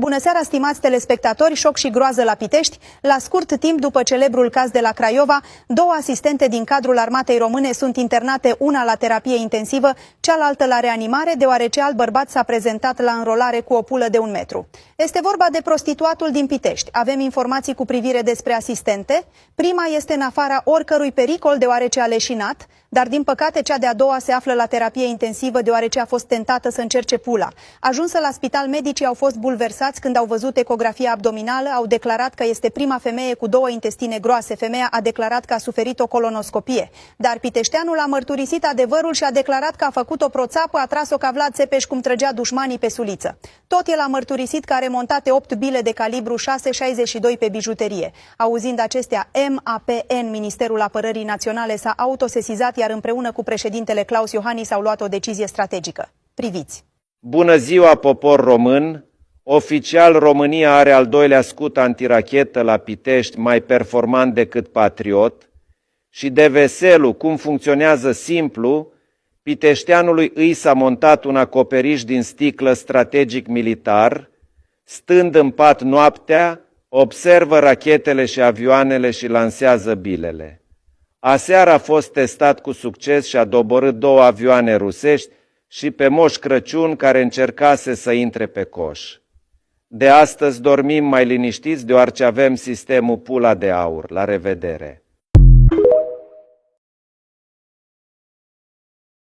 Bună seara, stimați telespectatori! Șoc și groază la Pitești. La scurt timp după celebrul caz de la Craiova, două asistente din cadrul Armatei Române sunt internate, una la terapie intensivă, cealaltă la reanimare, deoarece alt bărbat s-a prezentat la înrolare cu o pulă de 1 metru. Este vorba de prostituatul din Pitești. Avem informații cu privire despre asistente. Prima este în afara oricărui pericol, deoarece a leșinat, dar din păcate cea de-a doua se află la terapie intensivă, deoarece a fost tentată să încerce pula. Ajunsă la spital, medicii au fost bulversați când au văzut ecografia abdominală, au declarat că este prima femeie cu 2 intestine groase. Femeia a declarat că a suferit o colonoscopie. Dar piteșteanul a mărturisit adevărul și a declarat că a făcut o proțapă, a tras-o ca Vlad Țepeș cum trăgea dușmanii pe suliță. Tot el a mărturisit că a remontate 8 bile de calibru 6,62 pe bijuterie. Auzind acestea, MAPN, Ministerul Apărării Naționale, s-a autosesizat, iar împreună cu președintele Claus Iohannis au luat o decizie strategică. Priviți! Bună ziua, popor român! Oficial, România are al doilea scut antirachetă la Pitești, mai performant decât Patriot. Și de veselu, cum funcționează simplu, piteșteanului îi s-a montat un acoperiș din sticlă strategic militar, stând în pat noaptea, observă rachetele și avioanele și lansează bilele. Aseară a fost testat cu succes și a doborât 2 avioane rusești și pe Moș Crăciun, care încercase să intre pe coș. De astăzi dormim mai liniștiți, deoarece avem sistemul Pula de Aur. La revedere!